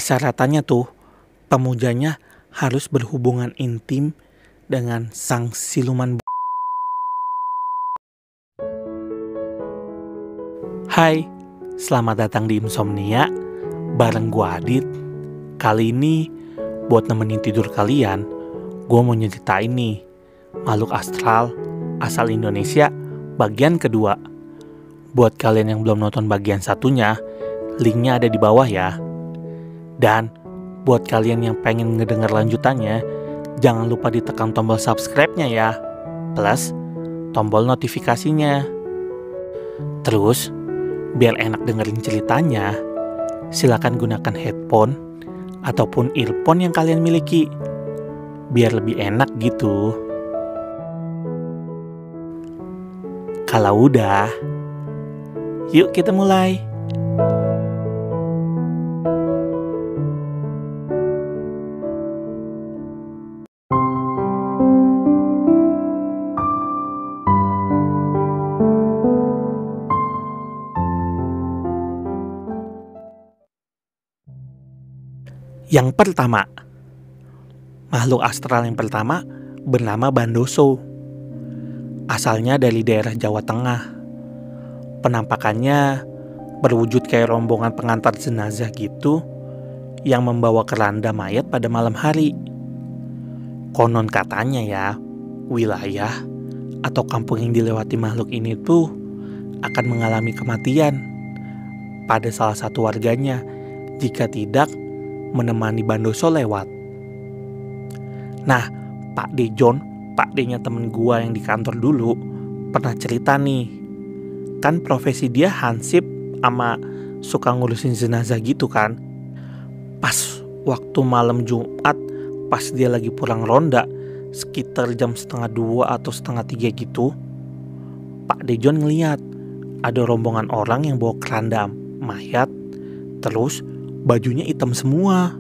Persyaratannya tuh, pemujanya harus berhubungan intim dengan sang siluman. Hai, selamat datang di Insomnia bareng gua Adit. Kali ini buat nemenin tidur kalian, gua mau nyeritain nih makhluk astral asal Indonesia bagian kedua. Buat kalian yang belum nonton bagian satunya, linknya ada di bawah ya. Dan buat kalian yang pengen ngedenger lanjutannya, jangan lupa ditekan tombol subscribe-nya ya, plus tombol notifikasinya. Terus, biar enak dengerin ceritanya, silakan gunakan headphone ataupun earphone yang kalian miliki, biar lebih enak gitu. Kalau udah, yuk kita mulai. Yang pertama, makhluk astral yang pertama bernama Bandoso. Asalnya dari daerah Jawa Tengah. Penampakannya berwujud kayak rombongan pengantar jenazah gitu yang membawa keranda mayat pada malam hari. Konon katanya ya, wilayah atau kampung yang dilewati makhluk ini tuh akan mengalami kematian pada salah satu warganya jika tidak menemani Bandoso lewat. Nah, Pak Dejon, Pak D-nya temen gua yang di kantor dulu, pernah cerita nih. Kan profesi dia hansip sama suka ngurusin jenazah gitu kan. Pas waktu malam Jumat, pas dia lagi pulang ronda, sekitar jam 1:30 atau 1:30 gitu, Pak Dejon ngeliat ada rombongan orang yang bawa keranda mayat, terus bajunya hitam semua.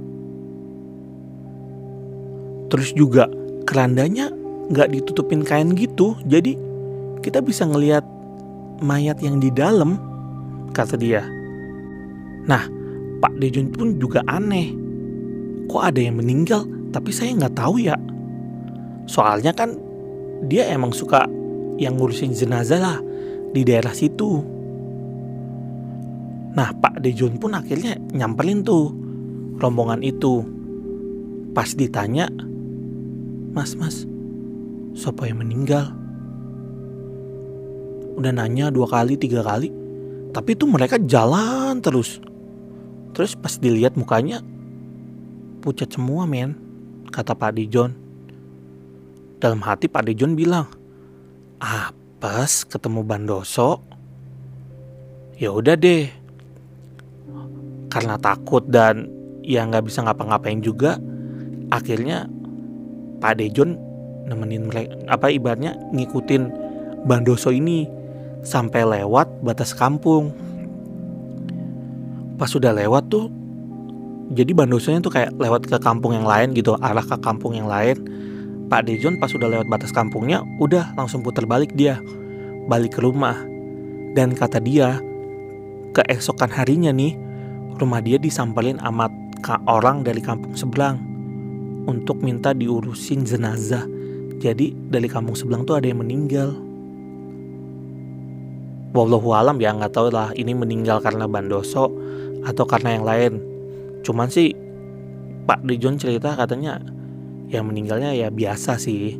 Terus juga kerandanya gak ditutupin kain gitu, jadi kita bisa ngelihat mayat yang di dalam, kata dia. Nah, Pak Dejon pun juga aneh, kok ada yang meninggal tapi saya gak tahu ya. Soalnya kan dia emang suka yang ngurusin jenazah lah di daerah situ. Nah, Pak Dejon pun akhirnya nyamperin tuh rombongan itu. Pas ditanya, Mas, siapa yang meninggal? Udah nanya 2 kali 3 kali, tapi tuh mereka jalan terus. Terus pas dilihat mukanya pucat semua men, kata Pak Dejon. Dalam hati Pak Dejon bilang, apes ketemu Bandoso. Ya udah deh. Karena takut dan ya nggak bisa ngapa-ngapain juga, akhirnya Pak Dejon nemenin mereka, ibaratnya ngikutin Bandoso ini sampai lewat batas kampung. Pas sudah lewat tuh, jadi Bandosonya tuh kayak lewat ke kampung yang lain gitu, arah ke kampung yang lain. Pak Dejon pas sudah lewat batas kampungnya, udah langsung putar balik dia, balik ke rumah. Dan kata dia, keesokan harinya nih, rumah dia disamperin sama orang dari kampung sebelah untuk minta diurusin jenazah. Jadi dari kampung sebelah tuh ada yang meninggal. Wallahu alam ya, nggak tahu lah ini meninggal karena Bandoso atau karena yang lain. Cuman sih Pak Dejon cerita katanya yang meninggalnya ya biasa sih,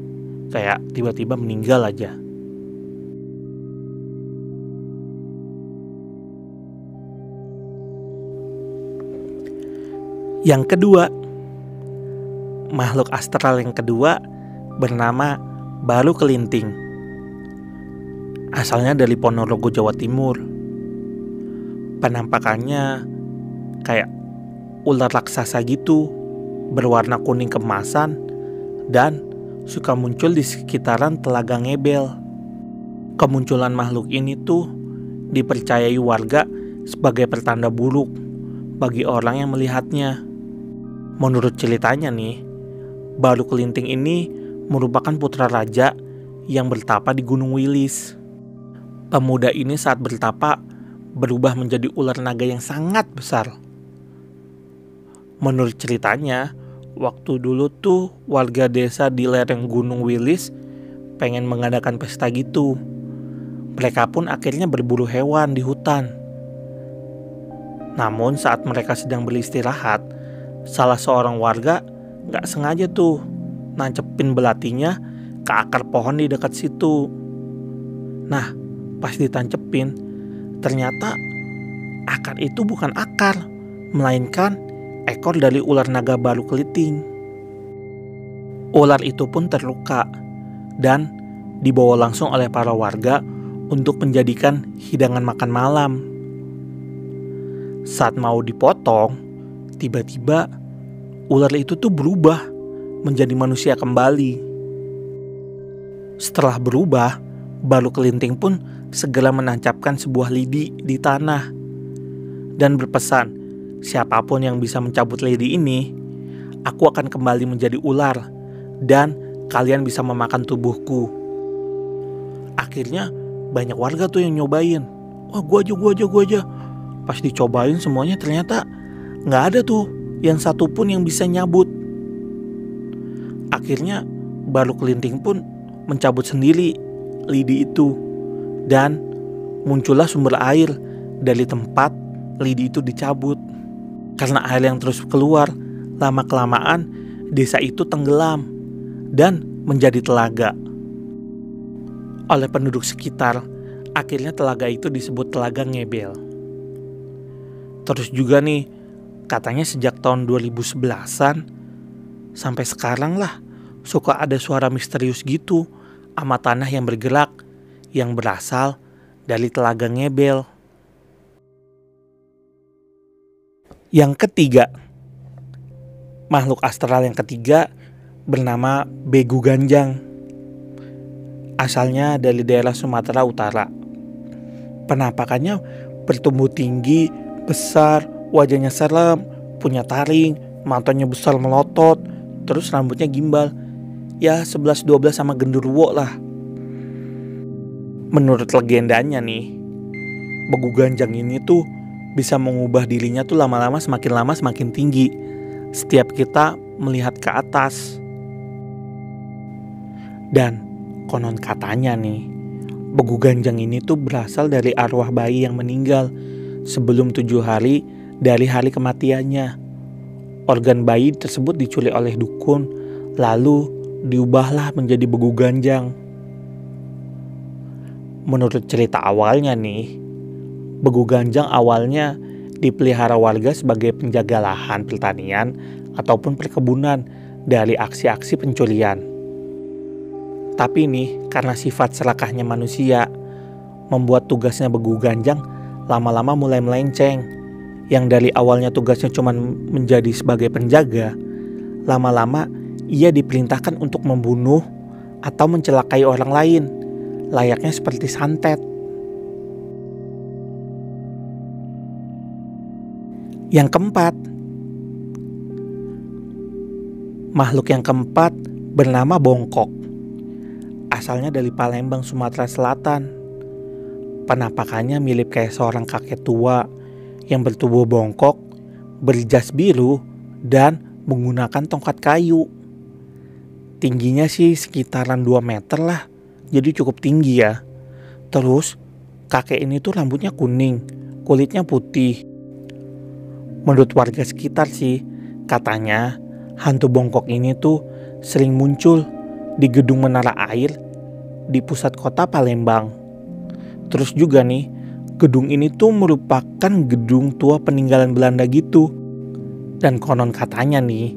kayak tiba-tiba meninggal aja. Yang kedua, makhluk astral yang kedua bernama Baru Kelinting. Asalnya dari Ponorogo, Jawa Timur. Penampakannya kayak ular raksasa gitu, berwarna kuning keemasan, dan suka muncul di sekitaran Telaga Ngebel. Kemunculan makhluk ini tuh dipercayai warga sebagai pertanda buruk bagi orang yang melihatnya. Menurut ceritanya nih, Baru Kelinting ini merupakan putra raja yang bertapa di Gunung Wilis. Pemuda ini saat bertapa berubah menjadi ular naga yang sangat besar. Menurut ceritanya, waktu dulu tuh warga desa di lereng Gunung Wilis pengen mengadakan pesta gitu. Mereka pun akhirnya berburu hewan di hutan. Namun saat mereka sedang beristirahat, salah seorang warga gak sengaja tuh nancepin belatinya ke akar pohon di dekat situ. Nah, pas ditancepin, ternyata akar itu bukan akar, melainkan ekor dari ular naga baru keliting. Ular itu pun terluka dan dibawa langsung oleh para warga untuk menjadikan hidangan makan malam. Saat mau dipotong, tiba-tiba ular itu tuh berubah menjadi manusia kembali. Setelah berubah, balu kelinting pun segera menancapkan sebuah lidi di tanah dan berpesan, siapapun yang bisa mencabut lidi ini, aku akan kembali menjadi ular dan kalian bisa memakan tubuhku. Akhirnya banyak warga tuh yang nyobain. Oh, gua aja. Pas dicobain semuanya ternyata gak ada tuh yang satupun yang bisa nyabut. Akhirnya balu kelinting pun mencabut sendiri lidi itu dan muncullah sumber air dari tempat lidi itu dicabut. Karena air yang terus keluar, lama-kelamaan desa itu tenggelam dan menjadi telaga. Oleh penduduk sekitar, akhirnya telaga itu disebut Telaga Ngebel. Terus juga nih, katanya sejak tahun 2011-an sampai sekarang lah, suka ada suara misterius gitu sama tanah yang bergerak yang berasal dari Telaga Ngebel. Yang ketiga, makhluk astral yang ketiga bernama Begu Ganjang. Asalnya dari daerah Sumatera Utara. Penampakannya bertumbuh tinggi, besar, wajahnya serem, punya taring, matanya besar melotot, terus rambutnya gimbal. Ya 11-12 sama genderuwo lah. Menurut legendanya nih, Begu Ganjang ini tuh bisa mengubah dirinya tuh lama semakin tinggi setiap kita melihat ke atas. Dan konon katanya nih, Begu Ganjang ini tuh berasal dari arwah bayi yang meninggal sebelum 7 hari dari hari kematiannya. Organ bayi tersebut diculik oleh dukun, lalu diubahlah menjadi Begu Ganjang. Menurut cerita awalnya nih, Begu Ganjang awalnya dipelihara warga sebagai penjaga lahan pertanian ataupun perkebunan dari aksi-aksi pencurian. Tapi nih, karena sifat serakahnya manusia, membuat tugasnya Begu Ganjang lama-lama mulai melenceng. Yang dari awalnya tugasnya cuma menjadi sebagai penjaga, lama-lama ia diperintahkan untuk membunuh atau mencelakai orang lain, layaknya seperti santet. Yang keempat, makhluk yang keempat bernama Bongkok. Asalnya dari Palembang, Sumatera Selatan. Penampakannya mirip kayak seorang kakek tua yang bertubuh bongkok, berjas biru, dan menggunakan tongkat kayu. Tingginya sih sekitaran 2 meter lah, jadi cukup tinggi ya. Terus kakek ini tuh rambutnya kuning, kulitnya putih. Menurut warga sekitar sih, katanya hantu bongkok ini tuh sering muncul di gedung menara air di pusat kota Palembang. Terus juga nih, gedung ini tuh merupakan gedung tua peninggalan Belanda gitu. Dan konon katanya nih,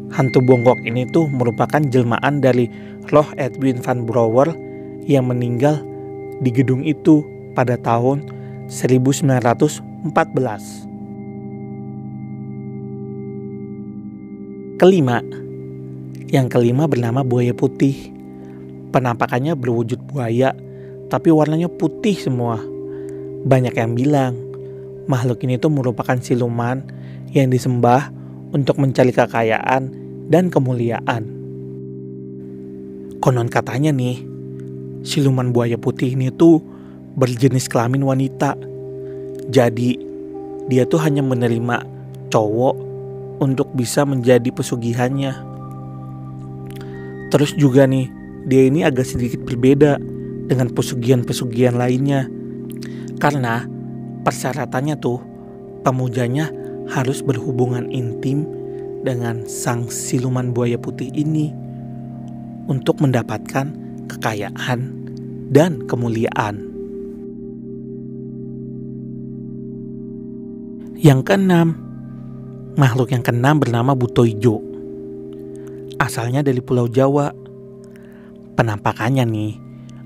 hantu bongkok ini tuh merupakan jelmaan dari roh Edwin van Brouwer yang meninggal di gedung itu pada tahun 1914. Yang kelima bernama buaya putih. Penampakannya berwujud buaya, tapi warnanya putih semua. Banyak yang bilang makhluk ini tuh merupakan siluman yang disembah untuk mencari kekayaan dan kemuliaan. Konon katanya nih, siluman buaya putih ini tuh berjenis kelamin wanita. Jadi dia tuh hanya menerima cowok untuk bisa menjadi pesugihannya. Terus juga nih, dia ini agak sedikit berbeda dengan pesugihan-pesugihan lainnya. Karena persyaratannya tuh, pemujanya harus berhubungan intim dengan sang siluman buaya putih ini untuk mendapatkan kekayaan dan kemuliaan. Yang keenam, makhluk yang keenam bernama Buto Ijo. Asalnya dari Pulau Jawa. Penampakannya nih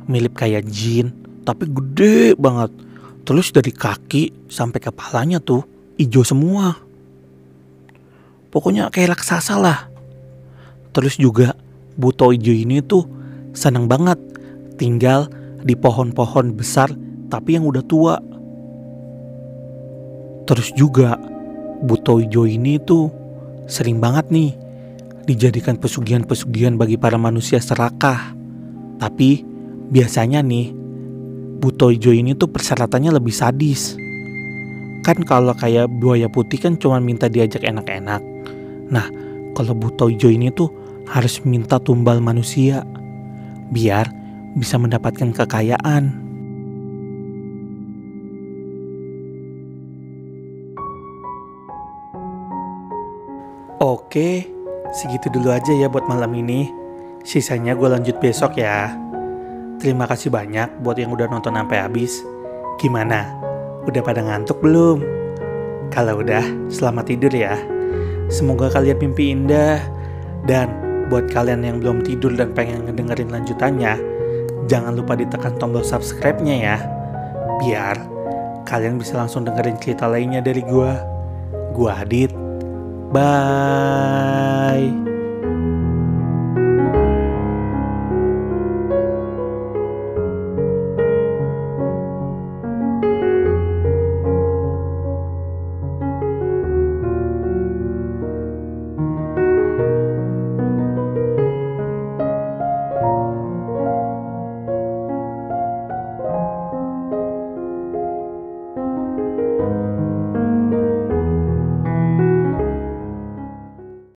mirip kayak jin, tapi gede banget. Terus dari kaki sampai kepalanya tuh ijo semua. Pokoknya kayak raksasa lah. Terus juga Buto Ijo ini tuh seneng banget tinggal di pohon-pohon besar tapi yang udah tua. Terus juga Buto Ijo ini tuh sering banget nih dijadikan pesugihan-pesugihan bagi para manusia serakah. Tapi biasanya nih Buto Ijo ini tuh persyaratannya lebih sadis. Kan kalau kayak buaya putih kan cuma minta diajak enak-enak. Nah, kalau Buto Ijo ini tuh harus minta tumbal manusia biar bisa mendapatkan kekayaan. Oke, segitu dulu aja ya buat malam ini. Sisanya gue lanjut besok ya. Terima kasih banyak buat yang udah nonton sampai habis. Gimana? Udah pada ngantuk belum? Kalau udah, selamat tidur ya. Semoga kalian mimpi indah. Dan buat kalian yang belum tidur dan pengen ngedengerin lanjutannya, jangan lupa ditekan tombol subscribe-nya ya. Biar kalian bisa langsung dengerin cerita lainnya dari gue. Gue Adit. Bye.